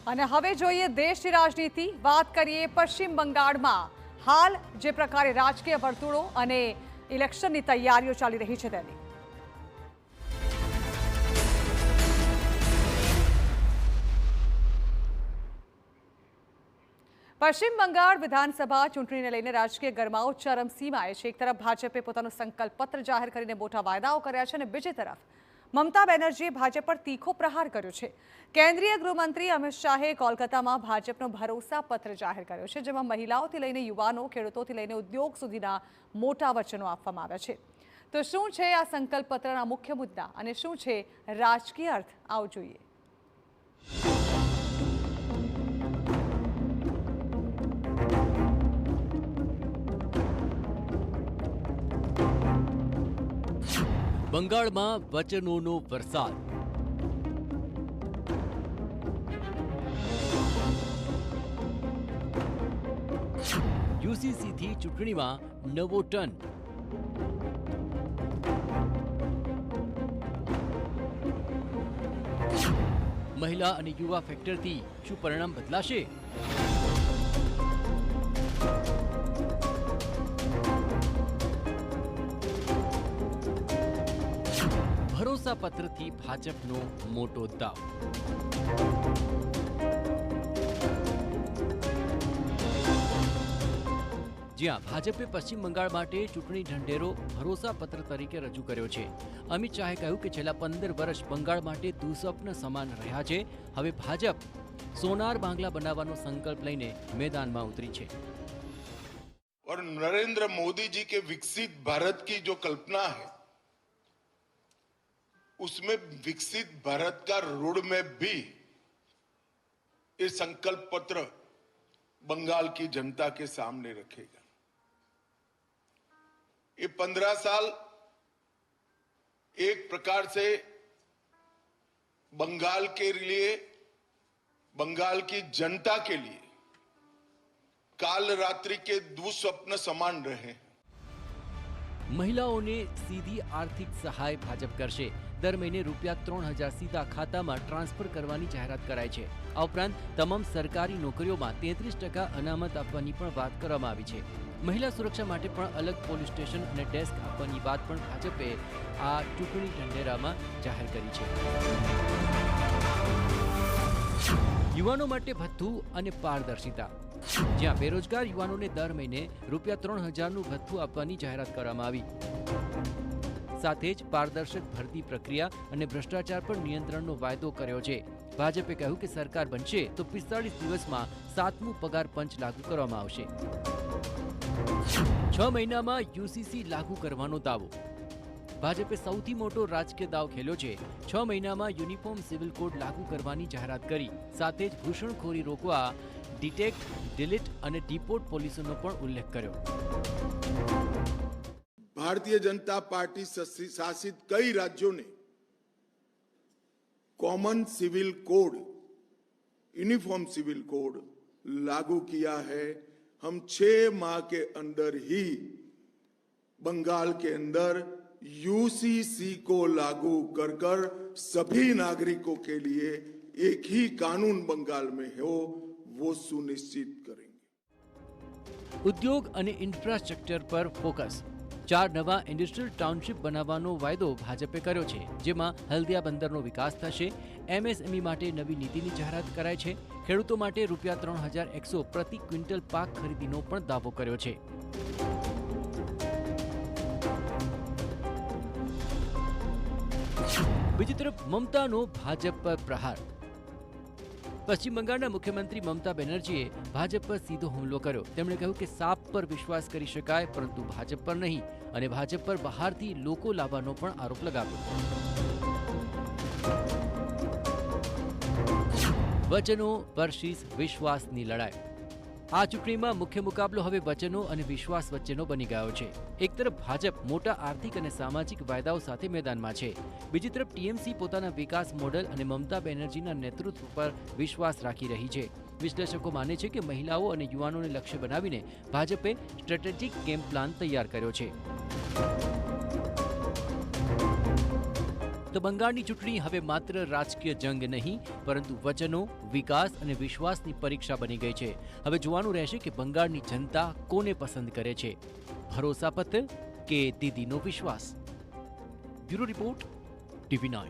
અને હવે જોઈએ દેશની રાજનીતિ. વાત કરીએ પશ્ચિમ બંગાળમાં હાલ જે પ્રકારે રાજકીય વર્તુળો અને ઇલેક્શનની તૈયારીઓ ચાલી રહી છે તેની. પશ્ચિમ બંગાળ વિધાનસભા ચૂંટણીને લઈને રાજકીય ગરમાવો ચરમસીમાએ છે. એક તરફ ભાજપે પોતાનો સંકલ્પ પત્ર જાહેર કરીને મોટા વાયદાઓ કર્યા છે અને બીજી તરફ મમતા બેનર્જીએ ભાજપ પર તીખો પ્રહાર કર્યો છે. કેન્દ્રીય ગૃહમંત્રી અમિત શાહે કોલકાતામાં ભાજપનો ભરોસા પત્ર જાહેર કર્યો છે, જેમાં મહિલાઓથી લઈને યુવાનો, ખેડૂતોથી લઈને ઉદ્યોગ સુધીના મોટા વચનો આપવામાં આવ્યા છે. તો શું છે આ સંકલ્પ પત્રના મુખ્ય મુદ્દા અને શું છે રાજકીય અર્થ, આવો જોઈએ. બંગાળમાં વચનોનો વરસાદ. યુસીસીથી ચૂંટણીમાં નવો ટર્ન. મહિલા અને યુવા ફેક્ટરથી શું પરિણામ બદલાશે? ભરોસા પત્રથી ભાજપનો મોટો દાવ. જ્યાં ભાજપે પશ્ચિમ બંગાળ માટે ચૂંટણી ઢંઢેરો ભરોસા પત્ર તરીકે રજૂ કર્યો છે. અમિત શાહે કહ્યું કે છેલ્લા 15 વર્ષ બંગાળ માટે દુઃસ્વપ્ન સમાન રહ્યા છે. હવે ભાજપ સોનાર બાંગ્લા બનાવવાનો સંકલ્પ લઈને मैदाનમાં ઉતરી છે. और नरेंद्र मोदी जी के विकसित भारत की जो कल्पना है, उसमें विकसित भारत का रोड मैप भी ये संकल्प पत्र बंगाल की जनता के सामने रखेगा. ये 15 साल एक प्रकार से बंगाल के लिए, बंगाल की जनता के लिए काल रात्रि के दुस्वप्न समान रहे. મહિલાઓને સીધી આર્થિક સહાય ભાજપ કરશે. દર મહિને રૂપિયા 3000 સીધા ખાતામાં ટ્રાન્સફર કરવાની જાહેરાત કરાઈ છે. આ ઉપરાંત તમામ સરકારી નોકરીઓમાં 33% અનામત આપવાની પણ વાત કરવામાં આવી છે. મહિલા સુરક્ષા માટે પણ અલગ પોલીસ સ્ટેશન અને ડેસ્ક આપવાની વાત પણ ભાજપે આ ચૂંટણી ઢંઢેરામાં જાહેર કરી છે. યુવાનો માટે ભથ્થું અને પારદર્શિતા. જ્યાં બેરોજગાર યુવાનોને દર મહિને રૂપિયા 3000નું ભથ્થું આપવાની જાહેરાત કરવામાં આવી. સાથે જ પારદર્શક ભરતી પ્રક્રિયા અને ભ્રષ્ટાચાર પર નિયંત્રણનો વાયદો કર્યો છે. ભાજપે કહ્યું કે સરકાર બનશે તો 45 દિવસમાં 7મું પગાર પંચ લાગુ કરવામાં આવશે. 6 મહિનામાં યુસીસી લાગુ કરવાનો દાવો. ભાજપે સૌથી મોટો રાજકીય દાવ ખેલ્યો છે. 6 મહિનામાં યુનિફોર્મ સિવિલ કોડ લાગુ કરવાની જાહેરાત કરી. સાથે જ ઘૂસણખોરી રોકવા ડિટેક્ટ, ડિલીટ અને ડિપોર્ટ પોલિસીનો પણ ઉલ્લેખ કર્યો. भारतीय जनता पार्टी शासित कई राज्यों ने common civil code, uniform civil code लागू किया है. हम 6 माह के अंदर ही बंगाल के अंदर यूसीसी को लागू कर सभी नागरिकों के लिए एक ही कानून बंगाल में हो, वो सुनिश्चित करेंगे. ઉદ્યોગ અને ઇન્ફ્રાસ્ટ્રક્ચર પર ફોકસ. 4 નવા ઇન્ડસ્ટ્રીયલ ટાઉનશીપ બનાવવાનો વાયદો ભાજપે કર્યો છે, જેમાં હલ્દિયા બંદરનો વિકાસ થશે. એમએસએમઈ માટે નવી નીતિની જાહેરાત કરાઈ છે. ખેડૂતો માટે રૂપિયા 3100 પ્રતિ ક્વિન્ટલ પાક ખરીદીનો પણ દાવો કર્યો છે. બીજી તરફ મમતાનો ભાજપ પર પ્રહાર. પશ્ચિમ બંગાળના મુખ્યમંત્રી મમતા બેનર્જીએ ભાજપ પર સીધો હુમલો કર્યો. તેમણે કહ્યું કે સાપ પર વિશ્વાસ કરી શકાય, પરંતુ ભાજપ પર નહીં, અને ભાજપ પર બહારથી લોકો લાવવાનો પણ આરોપ લગાવ્યો. વચનો વર્સિસ વિશ્વાસની લડાઈ. આ ચૂંટણીમાં મુખ્ય મુકાબલો હવે વચનો અને વિશ્વાસ વચ્ચેનો બની ગયો છે. એક તરફ ભાજપ મોટા આર્થિક અને સામાજિક વાયદાઓ સાથે મેદાનમાં છે. બીજી તરફ ટીએમસી પોતાના વિકાસ મોડલ અને મમતા બેનર્જીના નેતૃત્વ પર વિશ્વાસ રાખી રહી છે. વિશ્લેષકો માને છે કે મહિલાઓ અને યુવાનોને લક્ષ્ય બનાવીને ભાજપે સ્ટ્રેટેજિક ગેમ પ્લાન તૈયાર કર્યો છે. તો બંગાળની ચૂંટણી હવે માત્ર રાજકીય જંગ નહીં, પરંતુ વચનો, વિકાસ અને વિશ્વાસની પરીક્ષા બની ગઈ છે. હવે જોવાનું રહેશે કે બંગાળની જનતા કોને પસંદ કરે છે, ભરોસાપત્ર કે દીદીનો વિશ્વાસ. Bureau report, TV9.